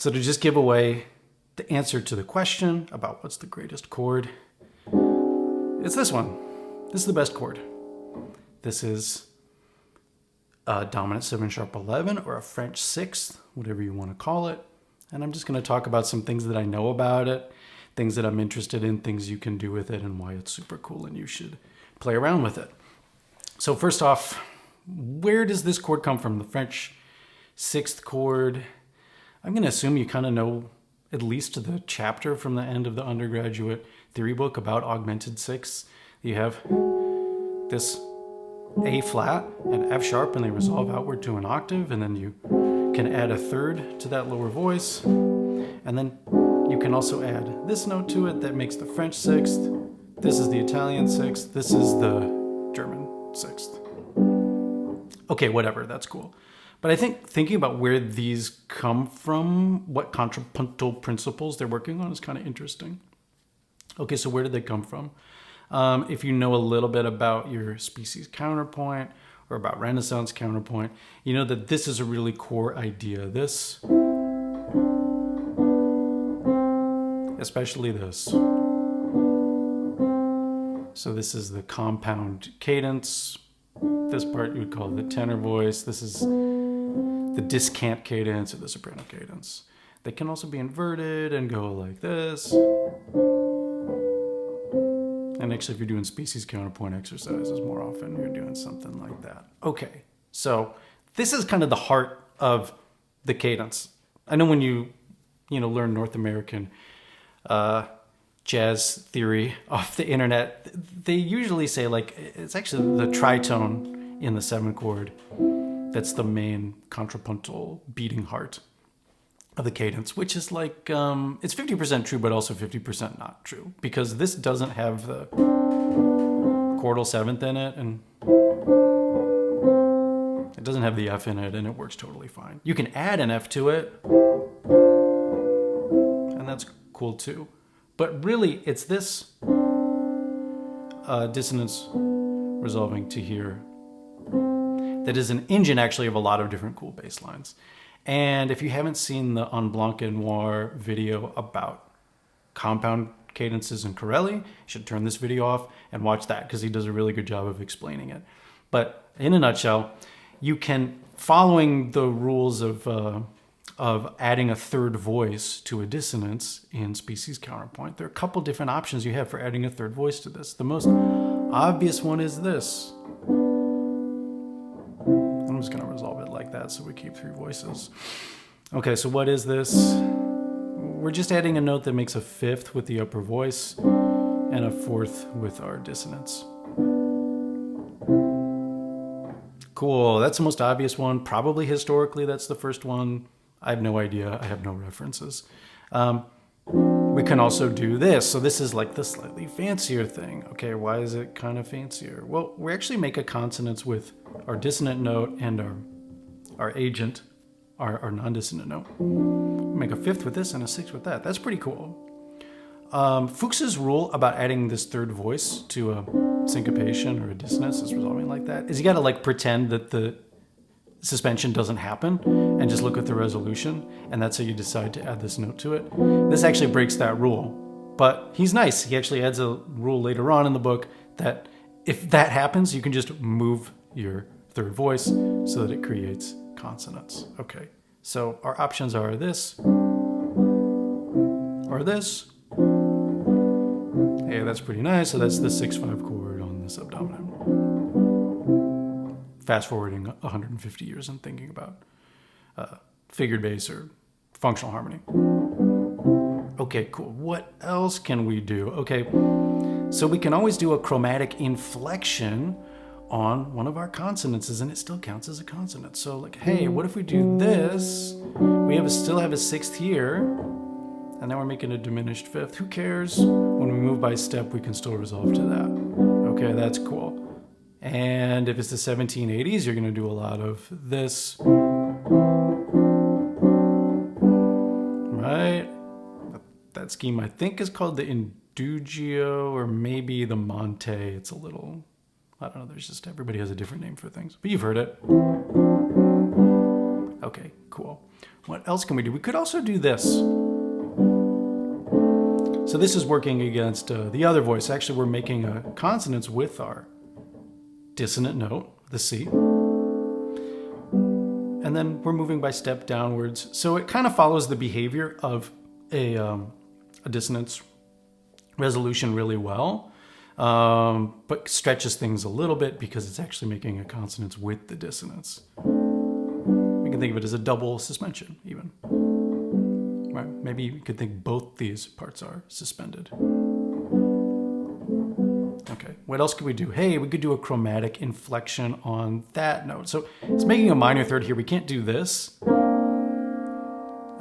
So to just give away the answer to the question about what's the greatest chord, it's this one. This is the best chord. This is a dominant 7 sharp 11 or a French 6th, whatever you want to call it. And I'm just going to talk about some things that I know about it, things that I'm interested in, things you can do with it, and why it's super cool and you should play around with it. So first off, where does this chord come from? The French 6th chord. I'm going to assume you kind of know at least the chapter from the end of the undergraduate theory book about augmented sixths. You have this A flat and F sharp, and they resolve outward to an octave, and then you can add a third to that lower voice, and then you can also add this note to it that makes the French 6th. This is the Italian 6th. This is the German 6th. Okay, whatever, that's cool. But I think thinking about where these come from, what contrapuntal principles they're working on is kind of interesting. Okay, so where did they come from? If you know a little bit about your species counterpoint or about Renaissance counterpoint, you know that this is a really core idea. This, especially this. So this is the compound cadence. This part you would call the tenor voice. This is the discant cadence or the soprano cadence. They can also be inverted and go like this. And actually, if you're doing species counterpoint exercises more often, you're doing something like that. Okay, so this is kind of the heart of the cadence. I know when you learn North American jazz theory off the internet, they usually say like it's actually the tritone in the 7 chord that's the main contrapuntal beating heart of the cadence, which is like it's 50% true but also 50% not true, because this doesn't have the chordal 7th in it, and it doesn't have the F in it, and it works totally fine. You can add an F to it, and that's cool too. But really, it's this dissonance resolving to here that is an engine actually of a lot of different cool bass lines. And if you haven't seen the En Blanc et Noir video about compound cadences in Corelli, you should turn this video off and watch that, because he does a really good job of explaining it. But in a nutshell, you can, following the rules of adding a third voice to a dissonance in species counterpoint, there are a couple different options you have for adding a third voice to this. The most obvious one is this. I'm just going to resolve it like that so we keep 3 voices. Okay, so what is this? We're just adding a note that makes a 5th with the upper voice and a 4th with our dissonance. Cool, that's the most obvious one. Probably historically that's the first one. I have no idea. I have no references. We can also do this. So this is like the slightly fancier thing. Okay, why is it kind of fancier? Well, we actually make a consonance with our dissonant note and our agent, our non-dissonant note. We make a 5th with this and a 6th with that. That's pretty cool. Fuchs's rule about adding this third voice to a syncopation or a dissonance is resolving like that is you got to like pretend that the suspension doesn't happen and just look at the resolution, and that's how you decide to add this note to it. This actually breaks that rule, but he's nice. He actually adds a rule later on in the book that if that happens, you can just move your third voice so that it creates consonants. Okay, so our options are this or this. Hey, that's pretty nice. So that's the 6/5 chord on the subdominant. Fast forwarding 150 years and thinking about figured bass or functional harmony. Okay, cool. What else can we do? Okay, so we can always do a chromatic inflection on one of our consonances, and it still counts as a consonant. So like, hey, what if we do this? We still have a 6th here, and then we're making a diminished 5th. Who cares? When we move by step, we can still resolve to that. Okay, that's cool. And if it's the 1780s, you're going to do a lot of this. Right? That scheme, I think, is called the Indugio or maybe the Monte. It's a little, I don't know, everybody has a different name for things. But you've heard it. Okay, cool. What else can we do? We could also do this. So this is working against the other voice. Actually, we're making a consonance with our dissonant note, the C. And then we're moving by step downwards. So it kind of follows the behavior of a dissonance resolution really well, but stretches things a little bit because it's actually making a consonance with the dissonance. We can think of it as a double suspension, even. Right? Maybe you could think both these parts are suspended. Okay, what else could we do? Hey, we could do a chromatic inflection on that note. So it's making a minor third here. We can't do this.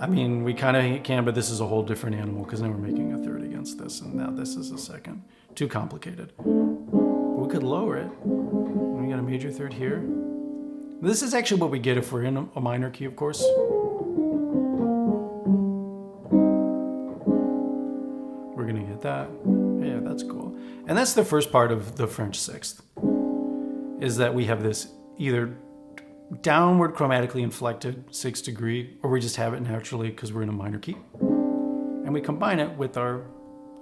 I mean, we kind of can, but this is a whole different animal because now we're making a third against this, and now this is a second. Too complicated. But we could lower it. We got a major third here. This is actually what we get if we're in a minor key, of course. We're going to get that. Yeah, that's cool. And that's the first part of the French sixth, is that we have this either downward chromatically inflected 6th degree, or we just have it naturally because we're in a minor key. And we combine it with our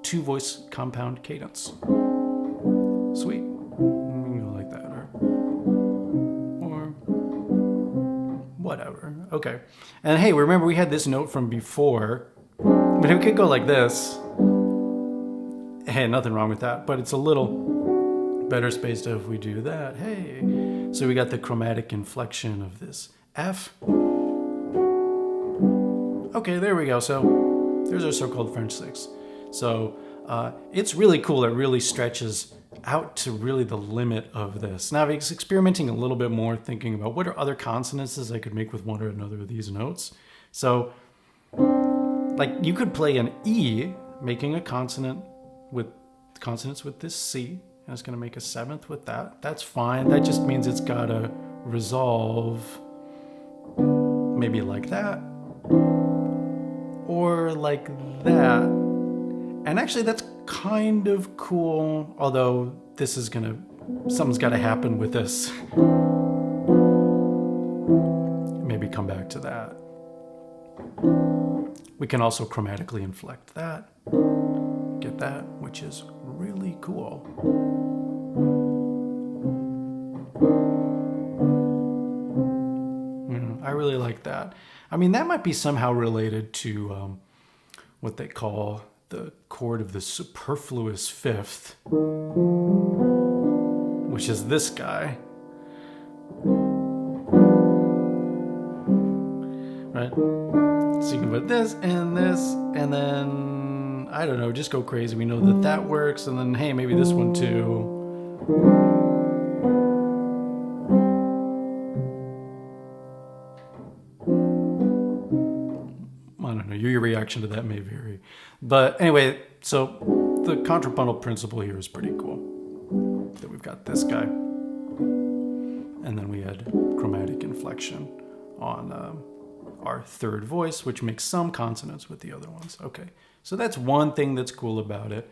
2-voice compound cadence. Sweet. We can go like that, or whatever. Okay. And hey, remember we had this note from before, but we could go like this. Hey, nothing wrong with that, but it's a little better spaced if we do that. Hey. So we got the chromatic inflection of this F. Okay, there we go. So there's our so-called French sixth. So it's really cool. It really stretches out to really the limit of this. Now I was experimenting a little bit more, thinking about what are other consonances I could make with one or another of these notes. So like you could play an E, making a consonant with consonants with this C, and it's going to make a 7th with that. That's fine. That just means it's got to resolve maybe like that or like that. And actually that's kind of cool, although this is going to, something's got to happen with this. Maybe come back to that. We can also chromatically inflect that. Get that, which is really cool. I really like that. I mean, that might be somehow related to what they call the chord of the superfluous fifth, which is this guy. Right? So you can put this, and then, I don't know, just go crazy. We know that that works, and then, hey, maybe this one too. I don't know, your reaction to that may vary. But anyway, so the contrapuntal principle here is pretty cool. That we've got this guy. And then we had chromatic inflection on our third voice, which makes some consonants with the other ones. Okay, so that's one thing that's cool about it.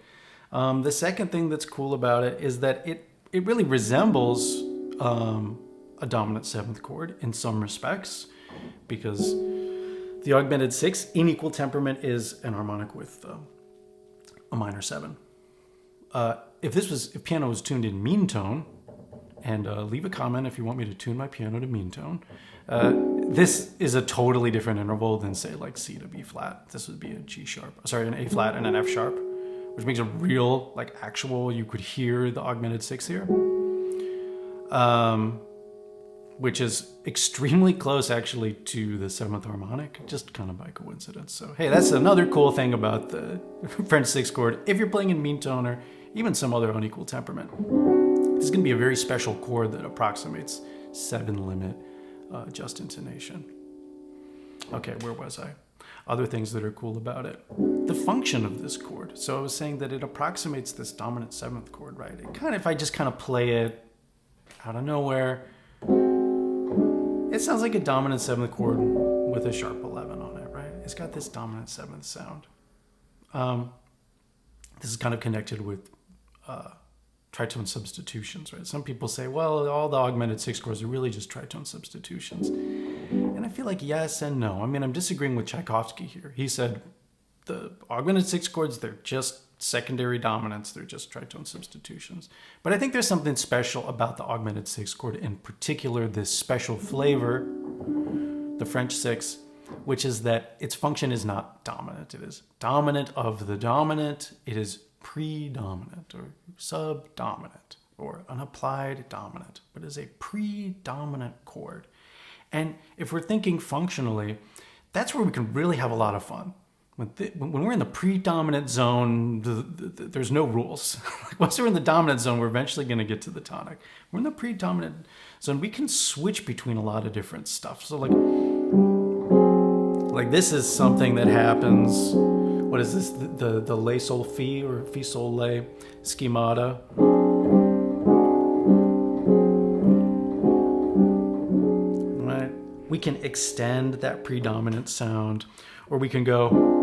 The second thing that's cool about it is that it really resembles a dominant 7th chord in some respects, because the augmented 6 in equal temperament is an harmonic with a minor 7. If piano was tuned in mean tone, and leave a comment if you want me to tune my piano to mean tone. This is a totally different interval than, say, like C to B flat. This would be a G sharp, sorry, an A flat and an F sharp, which makes a real, like, actual, you could hear the augmented 6 here. Which is extremely close, actually, to the 7th harmonic, just kind of by coincidence. So, hey, that's another cool thing about the French 6 chord. If you're playing in mean tone or even some other unequal temperament, this is going to be a very special chord that approximates 7 limit just intonation. Okay, where was I? Other things that are cool about it. The function of this chord. So I was saying that it approximates this dominant 7th chord, right? It kind of, if I just kind of play it out of nowhere, it sounds like a dominant 7th chord with a sharp 11 on it, right? It's got this dominant 7th sound. This is kind of connected with tritone substitutions, right? Some people say, well, all the augmented 6 chords are really just tritone substitutions. And I feel like yes and no. I mean, I'm disagreeing with Tchaikovsky here. He said the augmented sixth chords, they're just secondary dominants. They're just tritone substitutions. But I think there's something special about the augmented sixth chord, in particular this special flavor, the French sixth, which is that its function is not dominant. It is dominant of the dominant. It is predominant or subdominant or an applied dominant, but is a predominant chord. And if we're thinking functionally, that's where we can really have a lot of fun. When we're in the predominant zone, there's no rules. Once we're in the dominant zone, we're eventually going to get to the tonic. We're in the predominant zone. We can switch between a lot of different stuff. So like this is something that happens. What is this? The lay sol fi or fi sol lay schemata. Right. We can extend that predominant sound, or we can go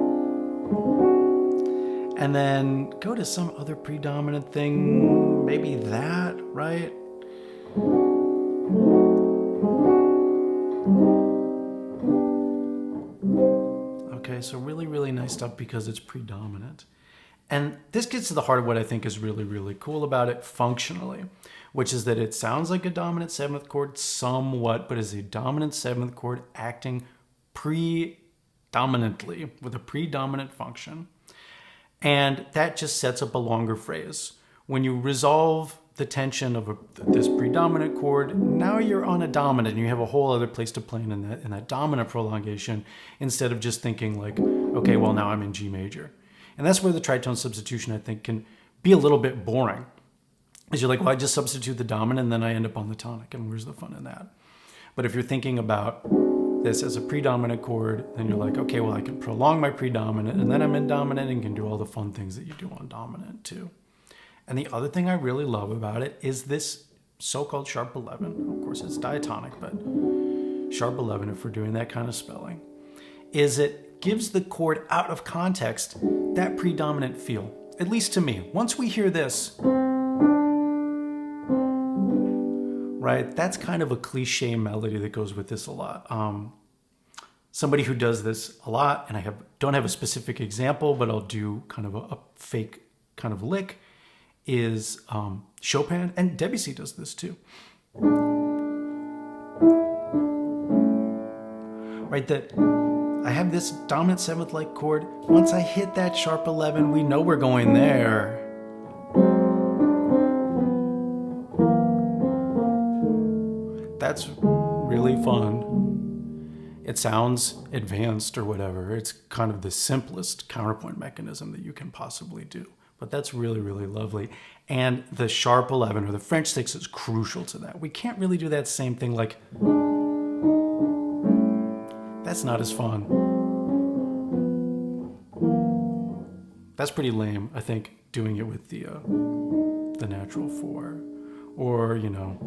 and then go to some other predominant thing, maybe that, right? Okay, so really, really nice stuff because it's predominant. And this gets to the heart of what I think is really, really cool about it functionally, which is that it sounds like a dominant seventh chord somewhat, but is a dominant seventh chord acting predominantly with a predominant function. And that just sets up a longer phrase. When you resolve the tension of this predominant chord, now you're on a dominant and you have a whole other place to play in that dominant prolongation instead of just thinking like, okay, well now I'm in G major. And that's where the tritone substitution, I think, can be a little bit boring. Is you're like, well, I just substitute the dominant and then I end up on the tonic, and where's the fun in that? But if you're thinking about this as a predominant chord, then you're like, okay, well, I can prolong my predominant and then I'm in dominant and can do all the fun things that you do on dominant too. And the other thing I really love about it is this so-called sharp 11. Of course, it's diatonic, but sharp 11, if we're doing that kind of spelling, is it gives the chord out of context that predominant feel, at least to me. Once we hear this, right, that's kind of a cliche melody that goes with this a lot. Somebody who does this a lot, and I don't have a specific example, but I'll do kind of a fake kind of lick, is Chopin, and Debussy does this too. Right, that I have this dominant seventh like chord. Once I hit that sharp 11, we know we're going there. That's really fun. It sounds advanced or whatever. It's kind of the simplest counterpoint mechanism that you can possibly do. But that's really, really lovely. And the sharp 11 or the French sixth is crucial to that. We can't really do that same thing like, that's not as fun. That's pretty lame, I think, doing it with the natural 4. Or, you know,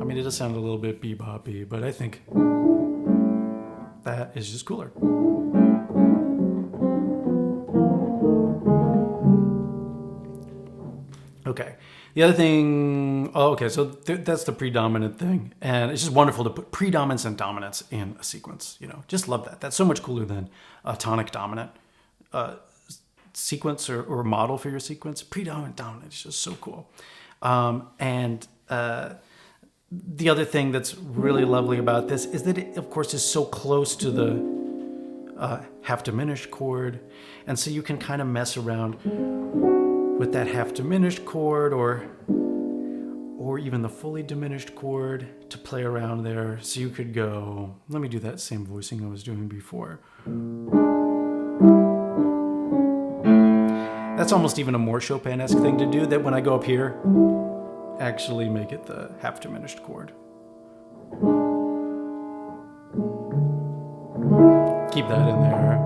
I mean, it does sound a little bit beboppy, but I think that is just cooler. Okay. The other thing, so that's the predominant thing. And it's just wonderful to put predominance and dominance in a sequence, you know, just love that. That's so much cooler than a tonic dominant sequence or model for your sequence. Predominant, dominant, it's just so cool. The other thing that's really lovely about this is that it, of course, is so close to the half diminished chord. And so you can kind of mess around with that half diminished chord or even the fully diminished chord to play around there. So you could go, let me do that same voicing I was doing before. That's almost even a more Chopin-esque thing to do, that when I go up here, actually make it the half diminished chord. Keep that in there.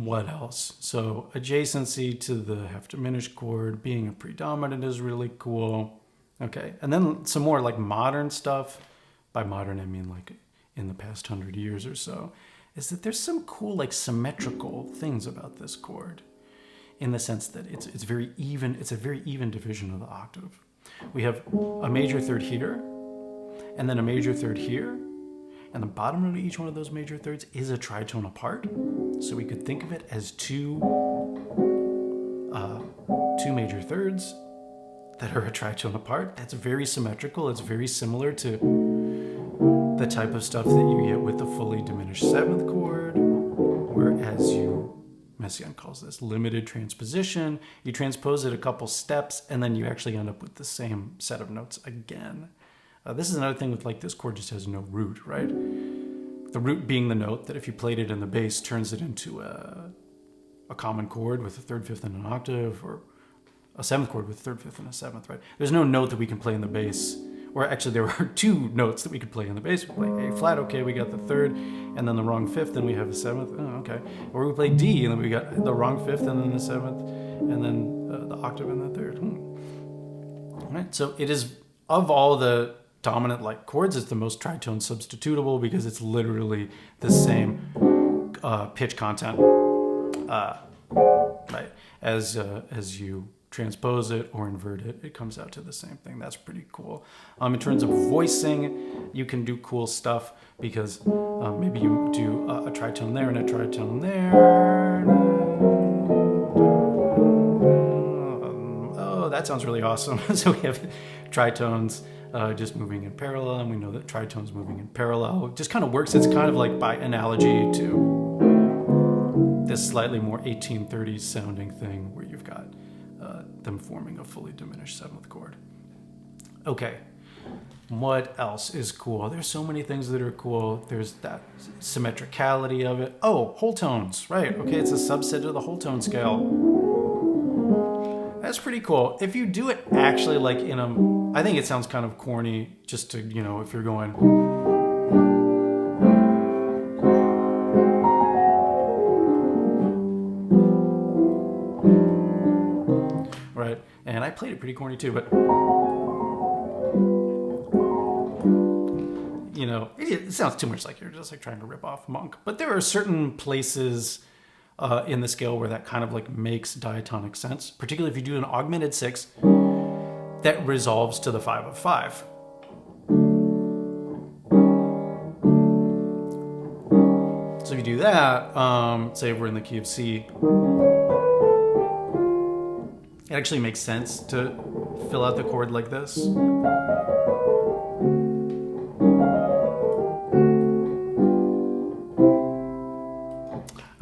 What else? So adjacency to the half diminished chord, being a predominant is really cool. Okay, and then some more like modern stuff. By modern, I mean like in the past 100 years or so. is that there's some cool like symmetrical things about this chord, in the sense that it's very even. It's a very even division of the octave. We have a major third here, and then a major third here, and the bottom of each one of those major thirds is a tritone apart. So we could think of it as two major thirds that are a tritone apart. That's very symmetrical. It's very similar to the type of stuff that you get with the fully diminished seventh chord, whereas Messiaen calls this limited transposition. You transpose it a couple steps, and then you actually end up with the same set of notes again. This is another thing with like this chord just has no root, right? The root being the note that if you played it in the bass turns it into a common chord with a third, fifth, and an octave, or a seventh chord with a third, fifth, and a seventh, right? There's no note that we can play in the bass, or actually there are two notes that we could play in the bass. We play A flat, okay, we got the third, and then the wrong fifth, and we have the seventh, oh, okay. Or we play D, and then we got the wrong fifth, and then the seventh, and then the octave and the third. All right, so it is, of all the dominant like chords, it's the most tritone substitutable because it's literally the same pitch content, right? As you transpose it or invert it, it comes out to the same thing. That's pretty cool. In terms of voicing, you can do cool stuff because maybe you do a tritone there and a tritone there. Oh, that sounds really awesome. So we have tritones just moving in parallel, and we know that tritones moving in parallel just kind of works. It's kind of like by analogy to this slightly more 1830s sounding thing where you've got them forming a fully diminished seventh chord. Okay, what else is cool? There's so many things that are cool. There's that symmetricality of it. Oh, whole tones, right? Okay, it's a subset of the whole tone scale. That's pretty cool. If you do it actually like in I think it sounds kind of corny just to, if you're going. Right, and I played it pretty corny too, but it sounds too much like you're just like trying to rip off Monk. But there are certain places in the scale where that kind of like makes diatonic sense, particularly if you do an augmented six that resolves to the 5 of 5. So if you do that, say we're in the key of C, it actually makes sense to fill out the chord like this.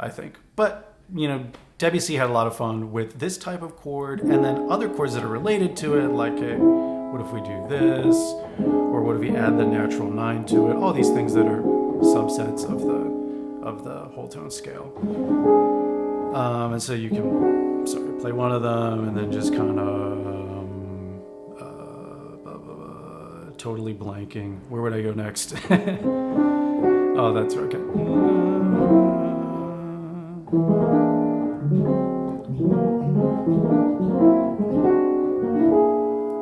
I think. But, Debussy had a lot of fun with this type of chord, and then other chords that are related to it, like, what if we do this? Or what if we add the natural 9 to it? All these things that are subsets of the whole tone scale. And so you can, play one of them, and then just kind of totally blanking. Where would I go next? Oh, that's okay.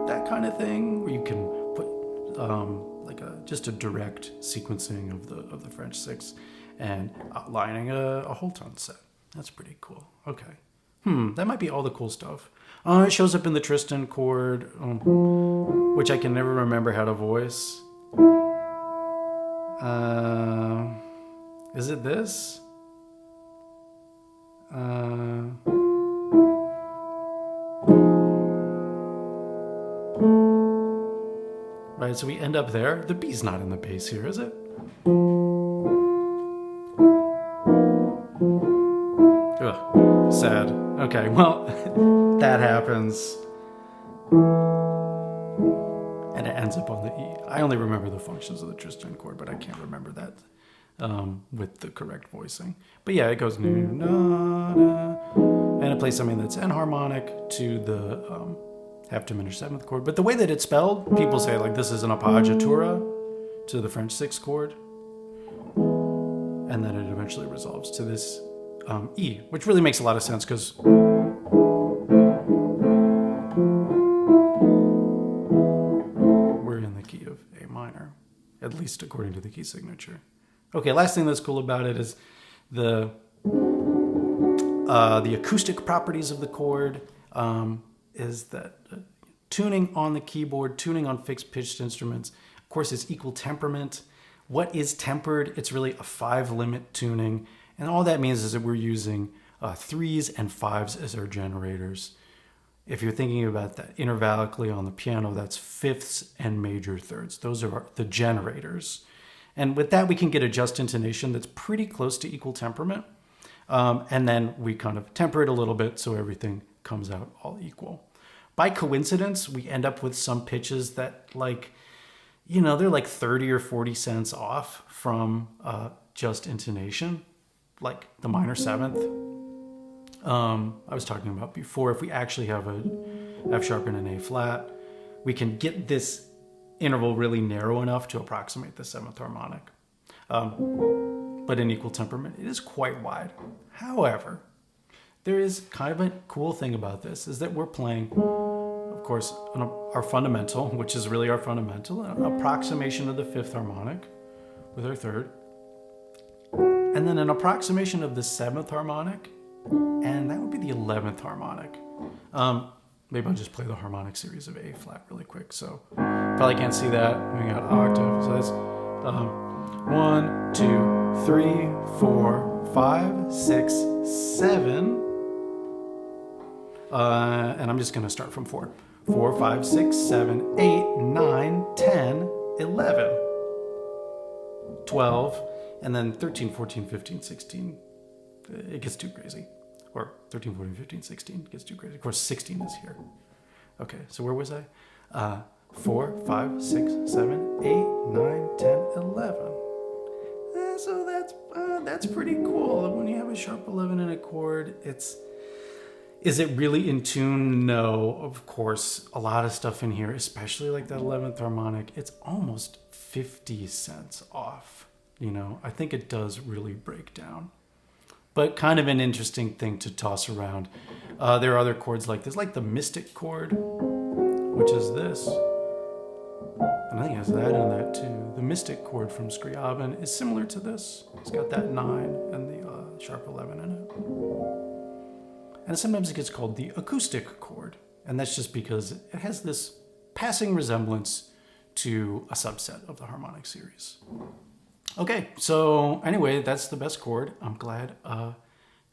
That kind of thing, where you can put just a direct sequencing of the French six and outlining a whole tone set. That's pretty cool. Okay. That might be all the cool stuff. It shows up in the Tristan chord, which I can never remember how to voice. Is it this? Right, so we end up there. The B's not in the bass here, is it? Ugh, sad. Okay, well, that happens. And it ends up on the E. I only remember the functions of the Tristan chord, but I can't remember that with the correct voicing. But yeah, it goes and it plays something that's enharmonic to the half diminished seventh chord. But the way that it's spelled, people say like this is an appoggiatura to the French sixth chord, and then it eventually resolves to this E, which really makes a lot of sense because we're in the key of A minor, at least according to the key signature. Okay, last thing that's cool about it is the acoustic properties of the chord. Is that tuning on the keyboard, tuning on fixed pitched instruments, of course, is equal temperament. What is tempered? It's really a 5-limit tuning. And all that means is that we're using 3s and 5s as our generators. If you're thinking about that intervallically on the piano, that's fifths and major thirds. Those are the generators. And with that, we can get a just intonation that's pretty close to equal temperament. And then we kind of temper it a little bit so everything comes out all equal. By coincidence, we end up with some pitches that they're like 30 or 40 cents off from just intonation, like the minor seventh. I was talking about before, if we actually have a F sharp and an A flat, we can get this interval really narrow enough to approximate the 7th harmonic. But in equal temperament, it is quite wide. However, there is kind of a cool thing about this, is that we're playing, of course, our fundamental, which is really our fundamental, an approximation of the 5th harmonic with our 3rd, and then an approximation of the 7th harmonic, and that would be the 11th harmonic. Maybe I'll just play the harmonic series of A flat really quick. So probably can't see that. We got octave. So that's 1, 2, 3, 4, 5, 6, 7. And I'm just going to start from 4. 4, 5, 6, 7, 8, 9, 10, 11, 12, and then 13, 14, 15, 16. It gets too crazy. Or 13, 14, 15, 16 gets too crazy. Of course, 16 is here. Okay, so where was I? 4, 5, 6, 7, 8, 9, 10, 11. So that's pretty cool. When you have a sharp 11 in a chord, is it really in tune? No, of course. A lot of stuff in here, especially like that 11th harmonic, it's almost 50 cents off. I think it does really break down. But kind of an interesting thing to toss around. There are other chords like this, like the Mystic chord, which is this. And I think it has that in that too. The Mystic chord from Scriabin is similar to this. It's got that 9 and the sharp 11 in it. And sometimes it gets called the acoustic chord. And that's just because it has this passing resemblance to a subset of the harmonic series. Okay, so anyway, that's the best chord. I'm glad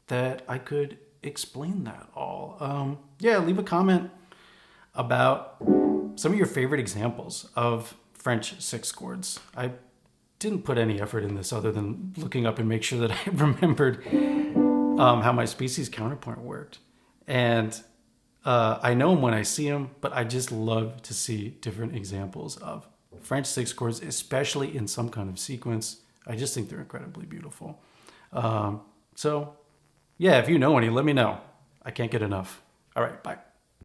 that I could explain that all. Leave a comment about some of your favorite examples of French 6 chords. I didn't put any effort in this other than looking up and make sure that I remembered how my species counterpoint worked. And I know them when I see them, but I just love to see different examples of French 6 chords, especially in some kind of sequence. I just think they're incredibly beautiful. If you know any, let me know. I can't get enough. All right, bye.